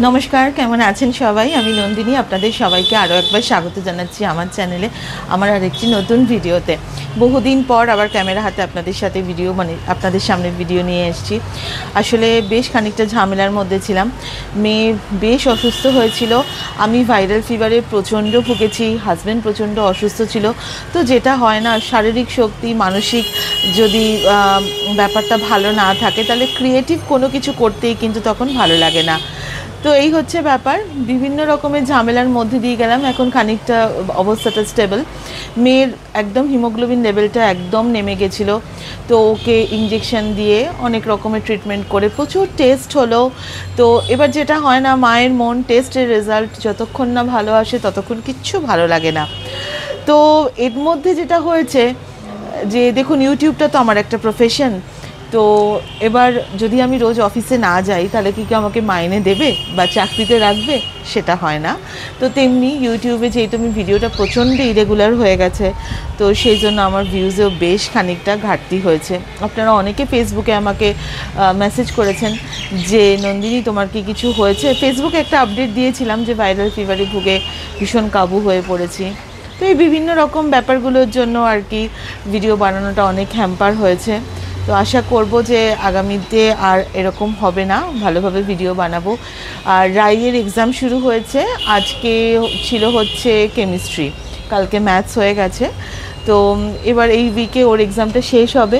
নমস্কার, কেমন আছেন সবাই? আমি নন্দিনী, আপনাদের সবাইকে আরও একবার স্বাগত জানাচ্ছি আমার চ্যানেলে, আমার আরেকটি নতুন ভিডিওতে। বহুদিন পর আবার ক্যামেরা হাতে আপনাদের সাথে ভিডিও আপনাদের সামনে ভিডিও নিয়ে এসেছি। আসলে বেশ খানিকটা ঝামেলার মধ্যে ছিলাম। মেয়ে বেশ অসুস্থ হয়েছিল, আমি ভাইরাল ফিভারে প্রচণ্ড ভুগেছি, হাজব্যান্ড প্রচণ্ড অসুস্থ ছিল। তো যেটা হয় না, শারীরিক শক্তি মানসিক যদি ব্যাপারটা ভালো না থাকে তাহলে ক্রিয়েটিভ কোনো কিছু করতেই কিন্তু তখন ভালো লাগে না। তো এই হচ্ছে ব্যাপার, বিভিন্ন রকমের ঝামেলার মধ্যে দিয়ে গেলাম। এখন খানিকটা অবস্থাটা স্টেবল। মেয়ের একদম হিমোগ্লোবিন লেভেলটা একদম নেমে গেছিলো, তো ওকে ইঞ্জেকশন দিয়ে অনেক রকমের ট্রিটমেন্ট করে প্রচুর টেস্ট হলো। তো এবার যেটা হয় না, মায়ের মন টেস্টের রেজাল্ট যতক্ষণ না ভালো আসে ততক্ষণ কিচ্ছু ভালো লাগে না। তো এর মধ্যে যেটা হয়েছে যে দেখুন, ইউটিউবটা তো আমার একটা প্রফেশন। তো এবার যদি আমি রোজ অফিসে না যাই তাহলে কি আমাকে মাইনে দেবে বা চাকরিতে রাখবে? সেটা হয় না। তো তেমনি ইউটিউবে যেহেতু আমি ভিডিওটা প্রচণ্ড ইরেগুলার হয়ে গেছে, তো সেই জন্য আমার ভিউজেও বেশ খানিকটা ঘাটতি হয়েছে। আপনারা অনেকে ফেসবুকে আমাকে মেসেজ করেছেন যে নন্দিনী তোমার কি কিছু হয়েছে। ফেসবুকে একটা আপডেট দিয়েছিলাম যে ভাইরাল ফিভারে ভুগে ভীষণ কাবু হয়ে পড়েছি। তো এই বিভিন্ন রকম ব্যাপারগুলোর জন্য আর কি ভিডিও বানানোটা অনেক হ্যাম্পার হয়েছে। তো আশা করব যে আগামীতে আর এরকম হবে না, ভালোভাবে ভিডিও বানাবো। আর রাইয়ের এক্সাম শুরু হয়েছে, আজকে হচ্ছে কেমিস্ট্রি, কালকে ম্যাথস হয়ে গেছে। তো এবার এই উইকে ওর এক্সামটা শেষ হবে।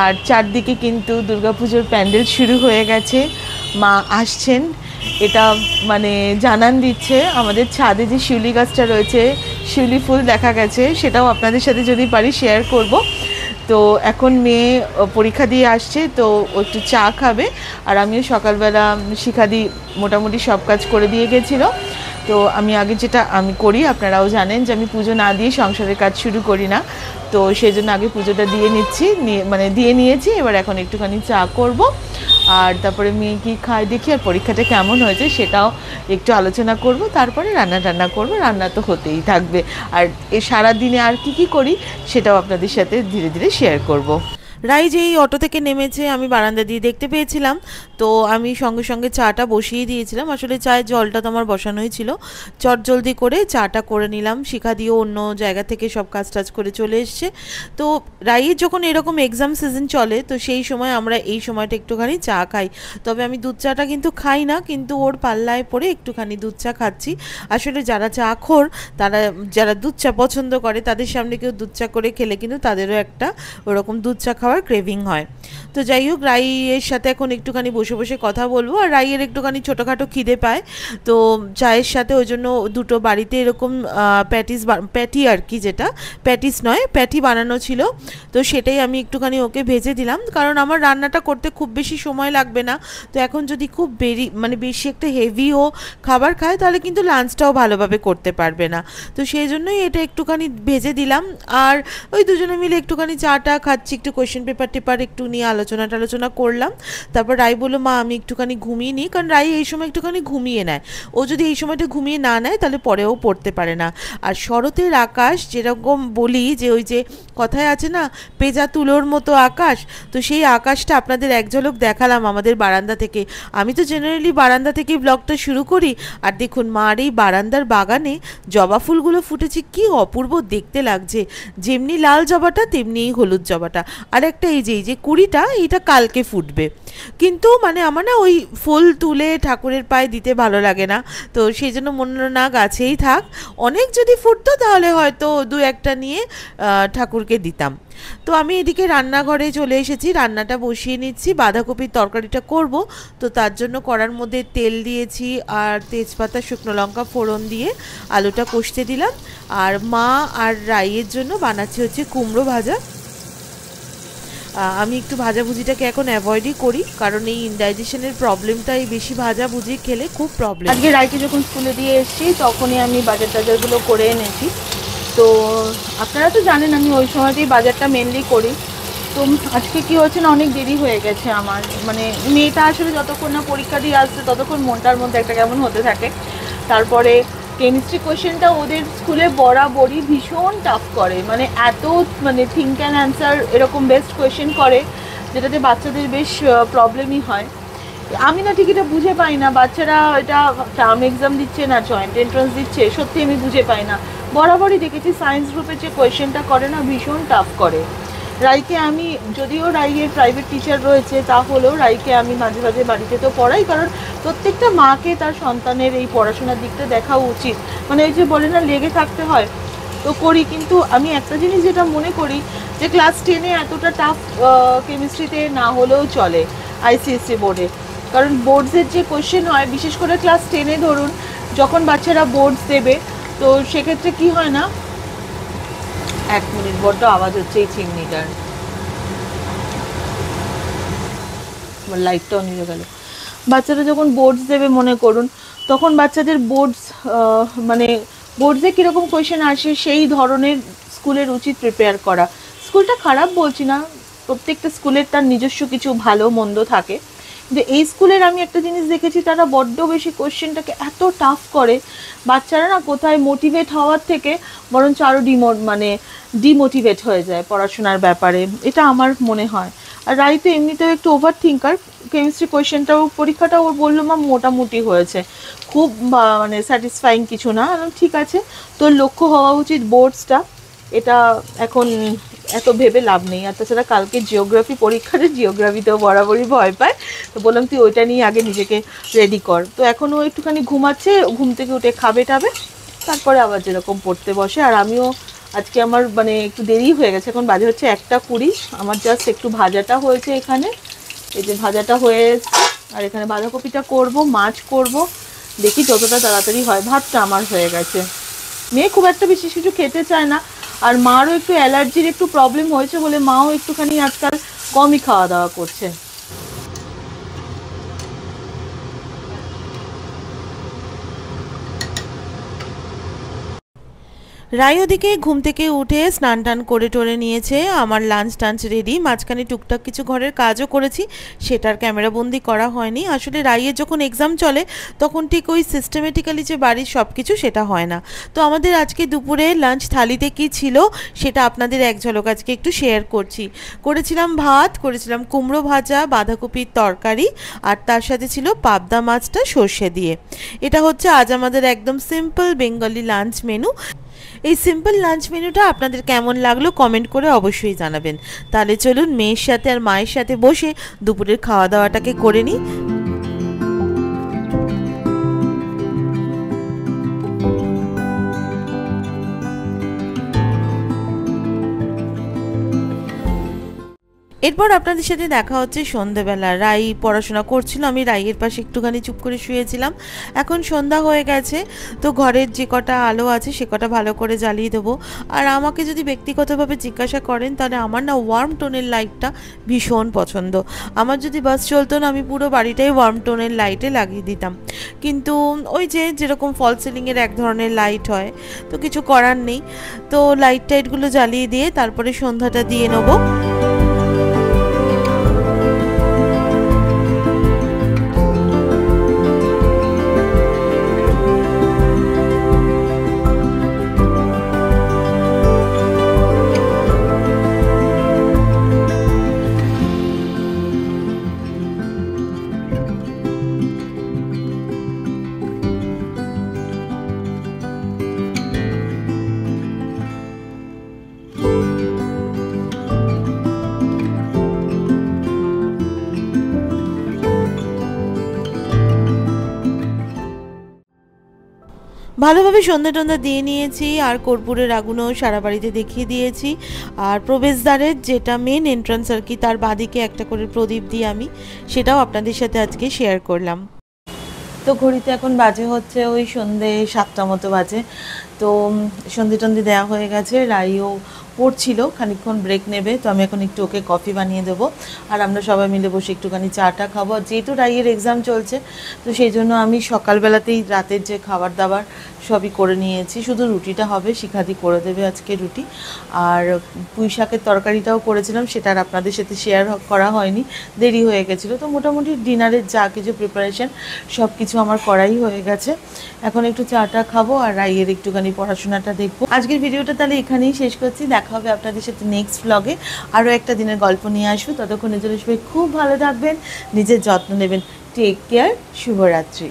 আর চারদিকে কিন্তু দুর্গাপুজোর প্যান্ডেল শুরু হয়ে গেছে, মা আসছেন এটা মানে জানান দিচ্ছে। আমাদের ছাদে যে শিউলি গাছটা রয়েছে, শিউলি ফুল দেখা গেছে, সেটাও আপনাদের সাথে যদি পারি শেয়ার করব। তো এখন মেয়ে পরীক্ষা দিয়ে আসছে, তো ও একটু চা খাবে। আর আমিও সকালবেলা শিখাদি মোটামুটি সব কাজ করে দিয়ে গেছিলো। তো আমি আগে যেটা আমি করি, আপনারাও জানেন যে আমি পুজো না দিয়ে সংসারের কাজ শুরু করি না। তো সেই জন্য আগে পুজোটা দিয়ে দিয়ে নিয়েছি। এবার এখন একটুখানি চা করব, আর তারপরে মেয়ে কী খায় দেখি, আর পরীক্ষাটা কেমন হয়েছে সেটাও একটু আলোচনা করব। তারপরে রান্না করব, রান্না তো হতেই থাকবে। আর এ সারাদিনে আর কি করি সেটাও আপনাদের সাথে ধীরে ধীরে শেয়ার করব। রাই যেই অটো থেকে নেমেছে আমি বারান্দা দিয়ে দেখতে পেয়েছিলাম, তো আমি সঙ্গে সঙ্গে চাটা বসিয়ে দিয়েছিলাম। আসলে চায়ের জলটা তো আমার বসানোই ছিল, চটজলদি করে চাটা করে নিলাম। শিখা দিয়েও অন্য জায়গা থেকে সব কাজ টাজ করে চলে এসছে। তো রাইয়ের যখন এরকম এক্সাম সিজন চলে, তো সেই সময় আমরা এই সময়টা একটুখানি চা খাই। তবে আমি দুধ চাটা কিন্তু খাই না, কিন্তু ওর পাল্লায় পড়ে একটুখানি দুধ চা খাচ্ছি। আসলে যারা চা খোর, যারা দুধ চা পছন্দ করে, তাদের সামনে কেউ দুধ চা করে খেলে কিন্তু তাদেরও একটা ওরকম দুধ চা খাওয়ার ক্রেভিং হয়। তো যাই হোক, রাইয়ের সাথে এখন একটুখানি বসে বসে কথা বলবো। আর রাইয়ের একটুখানি ছোটোখাটো খিদে পায়, তো চায়ের সাথে ওই জন্য দুটো বাড়িতে এরকম প্যাটি আর কি, যেটা প্যাটিস নয় প্যাটি বানানো ছিল, তো সেটাই আমি একটুখানি ওকে ভেজে দিলাম। কারণ আমার রান্নাটা করতে খুব বেশি সময় লাগবে না। তো এখন যদি খুব বেশি একটা হেভিও খাবার খায় তাহলে কিন্তু লাঞ্চটাও ভালোভাবে করতে পারবে না। তো সেই জন্যই এটা একটুখানি ভেজে দিলাম। আর ওই দুজনে মিলে একটুখানি চাটা খাচ্ছি, একটু কোয়েশ্চেন পেপার একটু নিয়ে আলোচনা করলাম। তারপর রাই বললো মা আমি একটুখানি ঘুমিয়ে নিই, কারণ রাই এই সময় একটুখানি ঘুমিয়ে নেয়। ও যদি এই সময়টা ঘুমিয়ে না নেয় তাহলে পরেও পড়তে পারে না। আর শরতের আকাশ যেরকম বলি যে ওই যে কথায় আছে না, পেঁজা তুলোর মতো আকাশ, তো সেই আকাশটা আপনাদের এক ঝলক দেখালাম আমাদের বারান্দা থেকে। আমি তো জেনারেলি বারান্দা থেকে ব্লগটা শুরু করি। আর দেখুন মার এই বারান্দার বাগানে জবা ফুলগুলো ফুটেছে, কি অপূর্ব দেখতে লাগছে। যেমনি লাল জবাটা তেমনি হলুদ জবাটা। আর একটা এই যে কুড়িটা, এইটা কালকে ফুটবে। কিন্তু মানে আমার না ওই ফুল তুলে ঠাকুরের পায়ে দিতে ভালো লাগে না, তো সেই জন্য মনে হলো না গাছেই থাক। অনেক যদি ফুটতো তাহলে হয়তো দু একটা নিয়ে ঠাকুরকে দিতাম। তো আমি এদিকে রান্নাঘরে চলে এসেছি, রান্নাটা বসিয়ে নিচ্ছি। বাঁধাকপির তরকারিটা করব, তো তার জন্য কড়ার মধ্যে তেল দিয়েছি আর তেজপাতা শুকনো লঙ্কা ফোড়ন দিয়ে আলুটা কষতে দিলাম। আর মা আর রাইয়ের জন্য বানাচ্ছি হচ্ছে কুমড়ো ভাজা। আমি একটু ভাজাভুজিটাকে এখন অ্যাভয়েডই করি, কারণ এই ইনডাইজেশনের প্রবলেমটাই বেশি ভাজাভুজি খেলে খুব প্রবলেম। আজকে রাইকে যখন স্কুলে দিয়ে এসেছি তখনই আমি বাজার টাজারগুলো করে এনেছি। তো আপনারা তো জানেন আমি ওই সময়তেই বাজারটা মেনলি করি। তো আজকে কি হচ্ছে না, অনেক দেরি হয়ে গেছে আমার, মানে মেয়েটা আসলে যতক্ষণ না পরীক্ষা দিয়ে আসছে ততক্ষণ মনটার মধ্যে একটা কেমন হতে থাকে। তারপরে কেমিস্ট্রি কোয়েশ্চেনটা ওদের স্কুলে বরাবরই ভীষণ টাফ করে, মানে এত মানে থিঙ্ক অ্যান্ড অ্যান্সার এরকম বেস্ট কোয়েশ্চেন করে, যেটাতে বাচ্চাদের বেশ প্রবলেমই হয়। আমি না ঠিক এটা বুঝে পাই না, বাচ্চারা এটা টার্ম এক্সাম দিচ্ছে না জয়েন্ট এন্ট্রান্স দিচ্ছে, সত্যি আমি বুঝে পাই না। বরাবরই দেখেছি সায়েন্স গ্রুপের যে কোয়েশ্চেনটা করে না ভীষণ টাফ করে। রাইকে আমি, যদিও রাইয়ের প্রাইভেট টিচার রয়েছে, তাহলেও রাইকে আমি মাঝে মাঝে বাড়িতে তো পড়াই, কারণ প্রত্যেকটা মাকে তার সন্তানের এই পড়াশোনার দিকটা দেখা উচিত। মানে ওই যে বলে না লেগে থাকতে হয়, তো করি। কিন্তু আমি একটা জিনিস যেটা মনে করি যে ক্লাস 10-এ এতটা টাফ কেমিস্ট্রিতে না হলেও চলে আইসিএসসি বোর্ডে, কারণ বোর্ডসের যে কোয়েশ্চেন হয় বিশেষ করে ক্লাস 10-এ ধরুন যখন বাচ্চারা বোর্ডস দেবে, তো সেক্ষেত্রে কি হয় না, 1 মিনিট, বড্ড আওয়াজ হচ্ছে এই চিমনিটার, আমার লাইটটা অন হয়ে গেল। বাচ্চারা যখন বোর্ডস দেবে মনে করুন, তখন বাচ্চাদের বোর্ডস মানে বোর্ডসে কীরকম কোয়েশ্চেন আসে সেই ধরনের স্কুলের উচিত প্রিপেয়ার করা। স্কুলটা খারাপ বলছি না, প্রত্যেকটা স্কুলের তার নিজস্ব কিছু ভালো মন্দ থাকে, কিন্তু এই স্কুলের আমি একটা জিনিস দেখেছি, তারা বড্ড বেশি কোয়েশ্চেনটাকে এত টাফ করে, বাচ্চারা না কোথায় মোটিভেট হওয়ার থেকে বরঞ্চ আরও ডিমোটিভেট হয়ে যায় পড়াশোনার ব্যাপারে, এটা আমার মনে হয়। আর রাই তো এমনিতেও একটু ওভার থিঙ্কার, কেমিস্ট্রি কোয়েশ্চেনটাও পরীক্ষাটাও ওর বললো মা মোটামুটি হয়েছে, খুব মানে স্যাটিসফাইং কিছু না। ঠিক আছে, তোর লক্ষ্য হওয়া উচিত বোর্ডসটা, এটা এখন এত ভেবে লাভ নেই। আর তাছাড়া কালকে জিওগ্রাফি পরীক্ষাটা, জিওগ্রাফিতেও বরাবরই ভয় পায়, তো বললাম তুই ওইটা নিয়ে আগে নিজেকে রেডি কর। তো এখনও একটুখানি ঘুমাচ্ছে, ঘুম থেকে উঠে খাবে টাবে, তারপরে আবার যেরকম পড়তে বসে। আর আমিও আজকে আমার মানে একটু দেরি হয়ে গেছে, এখন বাজে হচ্ছে 1:20, আমার জাস্ট একটু ভাজাটা হয়েছে এখানে, এই যে ভাজাটা হয়ে এসছে, আর এখানে বাঁধাকপিটা করব, মাছ করব, দেখি যতটা তাড়াতাড়ি হয়। ভাতটা আমার হয়ে গেছে। মেয়ে খুব একটা বিশেষ কিছু খেতে চায় না, আর মারও একটু অ্যালার্জির একটু প্রবলেম হয়েছে বলে মাও একটুখানি আজকাল কমই খাওয়া দাওয়া করছে। রাই ওদিকে ঘুম থেকে উঠে স্নান টান করে টোরে নিয়েছে, আমার লাঞ্চ টাঞ্চ রেডি, মাঝখানে টুকটাক কিছু ঘরের কাজও করেছি, সেটার ক্যামেরাবন্দি করা হয়নি। আসলে রাইয়ের যখন এক্সাম চলে তখন ঠিক ওই সিস্টেমেটিক্যালি যে বাড়ির সব কিছু সেটা হয় না। তো আমাদের আজকে দুপুরে লাঞ্চ থালিতে কি ছিল সেটা আপনাদের এক ঝলক আজকে একটু শেয়ার করছি। করেছিলাম ভাত, করেছিলাম কুমড়ো ভাজা, বাঁধাকপির তরকারি, আর তার সাথে ছিল পাবদা মাছটা সর্ষে দিয়ে। এটা হচ্ছে আজ আমাদের একদম সিম্পল বেঙ্গলি লাঞ্চ মেনু। এই সিম্পল লাঞ্চ মেনুটা আপনাদের কেমন লাগলো কমেন্ট করে অবশ্যই জানাবেন। তাহলে চলুন মেয়ের সাথে আর মায়ের সাথে বসে দুপুরের খাওয়া দাওয়াটাকে করে নিই। এরপর আপনাদের সাথে দেখা হচ্ছে সন্ধ্যেবেলা। রাই পড়াশোনা করছিল, আমি রাইয়ের পাশে একটুখানি চুপ করে শুয়েছিলাম। এখন সন্ধ্যা হয়ে গেছে, তো ঘরের যে কটা আলো আছে সে কটা ভালো করে জ্বালিয়ে দেবো। আর আমাকে যদি ব্যক্তিগতভাবে জিজ্ঞাসা করেন তাহলে আমার না ওয়ার্ম টোনের লাইটটা ভীষণ পছন্দ। আমার যদি বাস চলতো না আমি পুরো বাড়িটাই ওয়ার্ম টোনের লাইটে লাগিয়ে দিতাম, কিন্তু ওই যে যেরকম ফল সিলিংয়ের এক ধরনের লাইট হয়, তো কিছু করার নেই। তো লাইট টাইটগুলো জ্বালিয়ে দিয়ে তারপরে সন্ধ্যাটা দিয়ে নেবো। ভালোভাবে সন্ধ্যা টন্ধা দিয়ে নিয়েছি, আর কর্পূরের আগুনও সারা বাড়িতে দেখিয়ে দিয়েছি। আর প্রবেশদ্বারের যেটা মেন এন্ট্রান্স আর কি, তার বাঁদিকে একটা করে প্রদীপ দিই আমি, সেটাও আপনাদের সাথে আজকে শেয়ার করলাম। তো ঘড়িতে এখন বাজে হচ্ছে ওই সন্ধে 7টা মতো বাজে। তো সন্ধে টন্ধে দেওয়া হয়ে গেছে, রাইও পড়ছিল, খানিকক্ষণ ব্রেক নেবে, তো আমি এখন একটু ওকে কফি বানিয়ে দেবো, আর আমরা সবাই মিলে বসে একটুখানি চাটা খাবো। যেহেতু রাইয়ের এক্সাম চলছে, তো সেই জন্য আমি সকালবেলাতেই রাতের যে খাবার দাবার সবই করে নিয়েছি, শুধু রুটিটা হবে, শিখাদি করে দেবে আজকে রুটি। আর পুঁই শাকের তরকারিটাও করেছিলাম, সেটা আর আপনাদের সাথে শেয়ার করা হয়নি, দেরি হয়ে গেছিলো। তো মোটামুটি ডিনারের যা কিছু প্রিপারেশন সব কিছু আমার করাই হয়ে গেছে। এখন একটু চাটা খাবো আর রাইয়ের একটুখানি পড়াশোনাটা দেখবো। আজকের ভিডিওটা তাহলে এখানেই শেষ করছি। দেখা দেখা হবে আপনাদের সাথে নেক্সট ব্লগে। আরও একটা দিনের গল্প নিয়ে আসবো। ততক্ষণের জন্য সবাই খুব ভালো থাকবেন, নিজের যত্ন নেবেন। টেক কেয়ার, শুভরাত্রি।